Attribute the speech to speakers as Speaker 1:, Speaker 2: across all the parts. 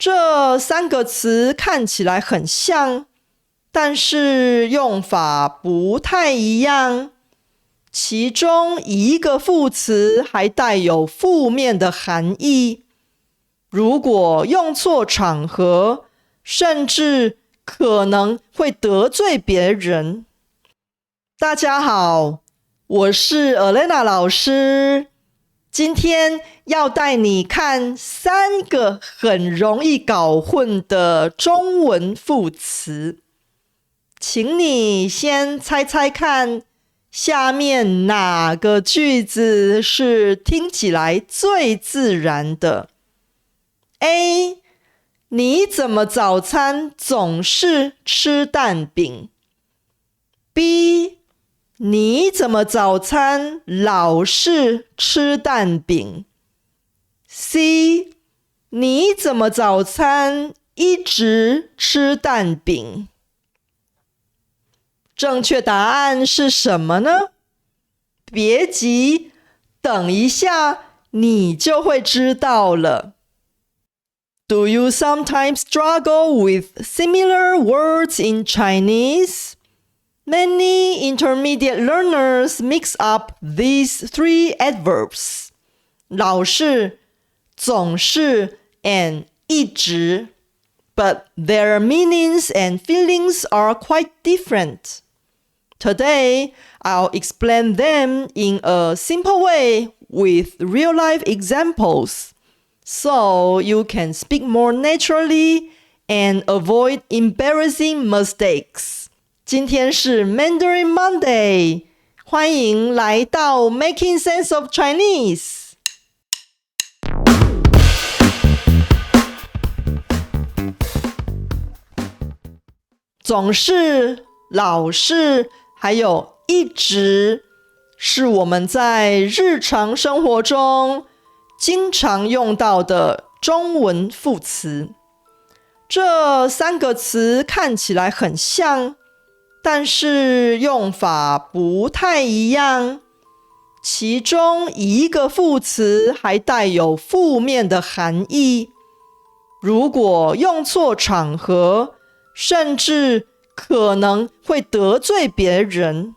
Speaker 1: 这三个词看起来很像，但是用法不太一样。其中一个副词还带有负面的含义，如果用错场合，甚至可能会得罪别人。大家好，我是 Elena 老师，今天要带你看3个很容易搞混的中文副词，请你先猜猜看，下面哪个句子是听起来最自然的？ A. 你怎么早餐总是吃蛋饼？ B. 你怎么早餐老是吃蛋饼？ C. 你怎么早餐一直吃蛋饼？正确答案是什么呢？别急，等一下你就会知道了。Do you sometimes struggle with similar words in Chinese? Many intermediate learners mix up these 3 adverbs: 老是、总是 and 一直。But their meanings and feelings are quite different. Today, I'll explain them in a simple way with real-life examples, so you can speak more naturally and avoid embarrassing mistakes. 今天是 Mandarin Monday， 欢迎来到 Making Sense of Chinese。总是、老是还有一直是我们在日常生活中经常用到的中文副词。这3个词看起来很像，但是用法不太一样。其中一个副词还带有负面的含义，如果用错场合，甚至可能会得罪别人。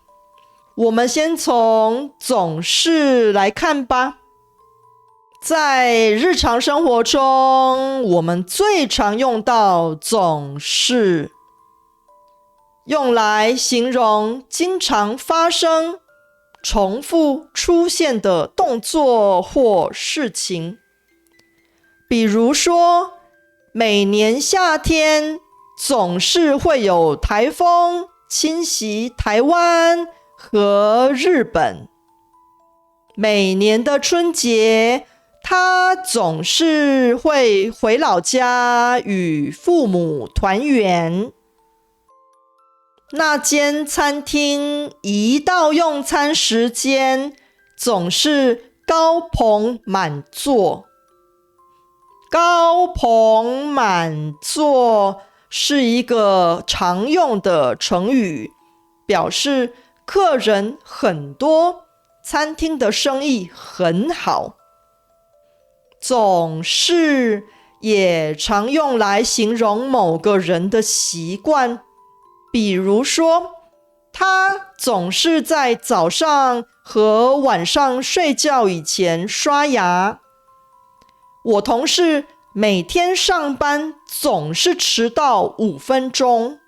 Speaker 1: 我们先从总是来看吧。在日常生活中，我们最常用到总是，用来形容经常发生、重复出现的动作或事情。比如说，每年夏天总是会有台风侵袭台湾和日本。每年的春节，他总是会回老家与父母团圆。那间餐厅一到用餐时间，总是高朋满座。高朋满座是一个常用的成语，表示客人很多，餐厅的生意很好。总是也常用来形容某个人的习惯，比如说，他总是在早上和晚上睡觉以前刷牙。我同事每天上班总是迟到5分钟。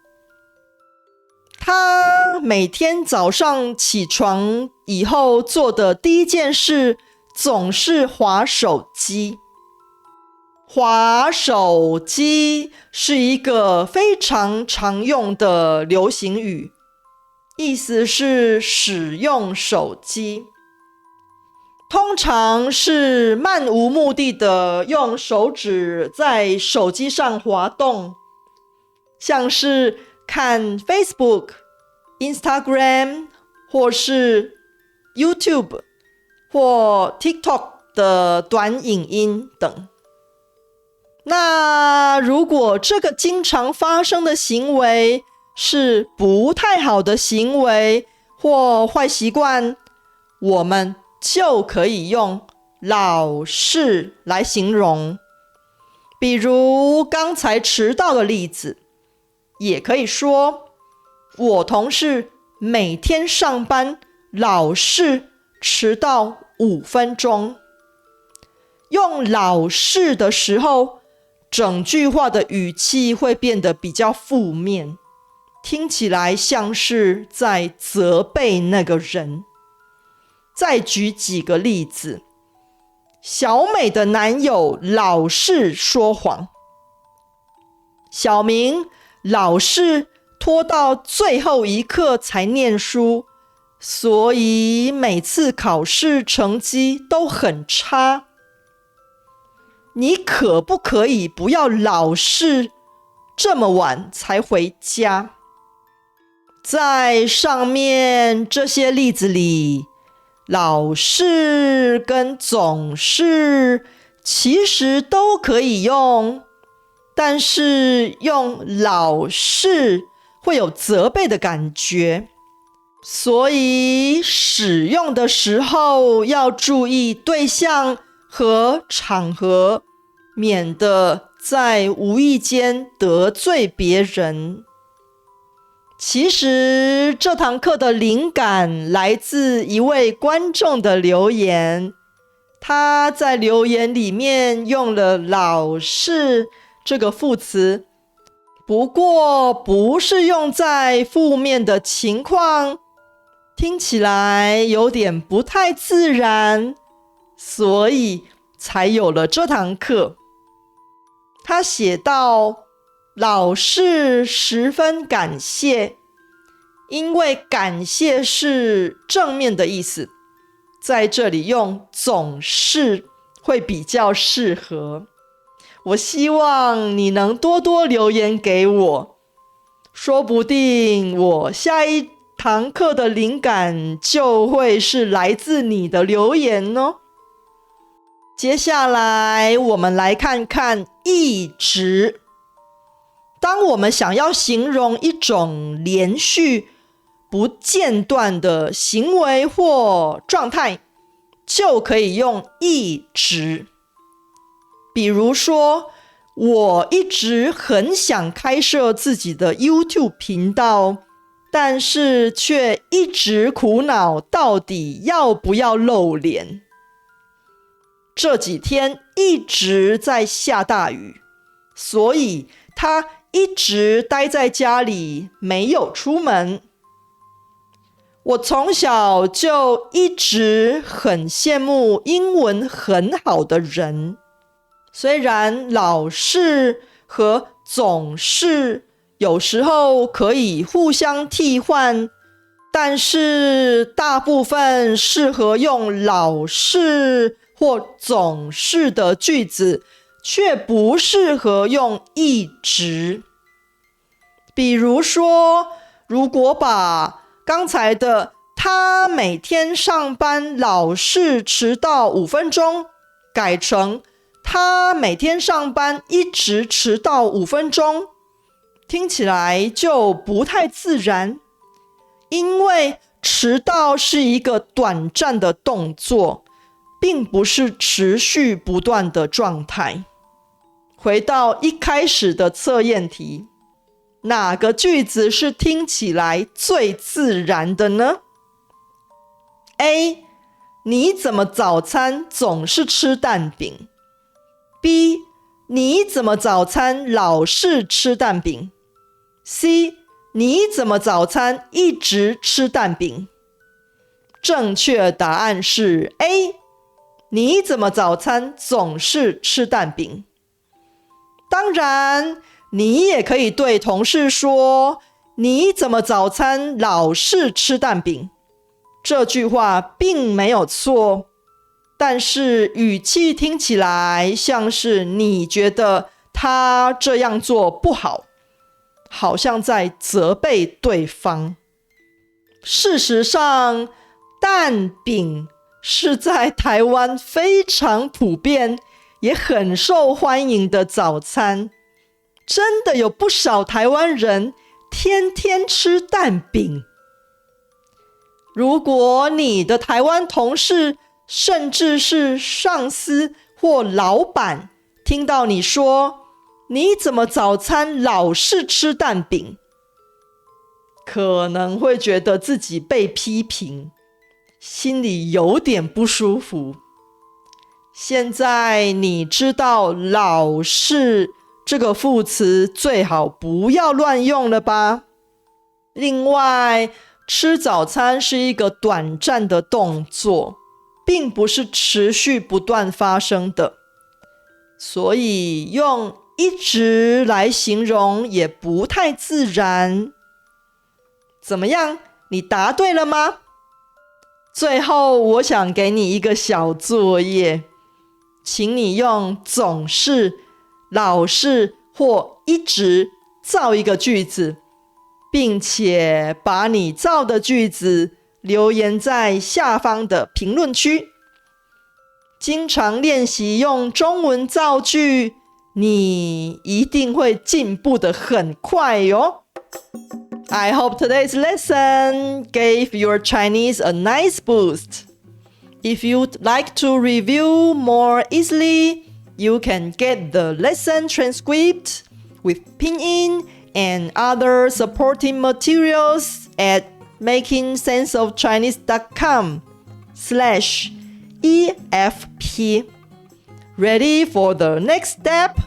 Speaker 1: 他每天早上起床以后做的第一件事总是滑手机。滑手机是一个非常常用的流行语，意思是使用手机。通常是漫无目的的用手指在手机上滑动，像是看 Facebook、Instagram 或是 YouTube 或 TikTok 的短影音等。那如果这个经常发生的行为是不太好的行为或坏习惯，我们就可以用老是来形容。比如刚才迟到的例子，也可以说我同事每天上班老是迟到5分钟。用老是的时候，整句话的语气会变得比较负面，听起来像是在责备那个人。再举几个例子，小美的男友老是说谎，小明老是拖到最后一刻才念书，所以每次考试成绩都很差。你可不可以不要老是这么晚才回家？在上面这些例子里，老是跟总是其实都可以用，但是用老是会有责备的感觉，所以使用的时候要注意对象和场合，免得在无意间得罪别人。其实这堂课的灵感来自一位观众的留言，他在留言里面用了老是这个副词，不过不是用在负面的情况，听起来有点不太自然，所以才有了这堂课。他写道，老是十分感谢，因为感谢是正面的意思，在这里用总是会比较适合。我希望你能多多留言给我，说不定我下一堂课的灵感就会是来自你的留言哦。接下来我们来看看一直。当我们想要形容一种连续不间断的行为或状态，就可以用一直。比如说，我一直很想开设自己的 YouTube 频道，但是却一直苦恼到底要不要露脸。这几天一直在下大雨，所以他一直待在家里，没有出门。我从小就一直很羡慕英文很好的人，虽然老是和总是有时候可以互相替换，但是大部分适合用老是或总是的句子，却不适合用一直。比如说，如果把刚才的他每天上班老是迟到5分钟改成他每天上班一直迟到5分钟，听起来就不太自然，因为迟到是一个短暂的动作，并不是持续不断的状态。回到一开始的测验题，哪个句子是听起来最自然的呢？ A. 你怎么早餐总是吃蛋饼？ B. 你怎么早餐老是吃蛋饼？ C. 你怎么早餐一直吃蛋饼？正确答案是 A. 你怎么早餐总是吃蛋饼？当然，你也可以对同事说，你怎么早餐老是吃蛋饼？这句话并没有错，但是语气听起来像是你觉得他这样做不好，好像在责备对方。事实上，蛋饼是在台湾非常普遍也很受欢迎的早餐，真的有不少台湾人天天吃蛋饼。如果你的台湾同事甚至是上司或老板听到你说你怎么早餐老是吃蛋饼，可能会觉得自己被批评，心里有点不舒服。现在你知道老是这个副词最好不要乱用了吧？另外，吃早餐是一个短暂的动作，并不是持续不断发生的，所以用一直来形容也不太自然。怎么样？你答对了吗？最后，我想给你一个小作业，请你用总是、老是或一直造一个句子，并且把你造的句子留言在下方的评论区。经常练习用中文造句，你一定会进步得很快哟。I hope today's lesson gave your Chinese a nice boost. If you'd like to review more easily, you can get the lesson transcript with pinyin and other supporting materials at makingsenseofchinese.com/EFP. Ready for the next step?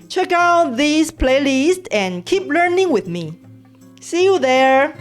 Speaker 1: Check out this playlist and keep learning with me. See you there!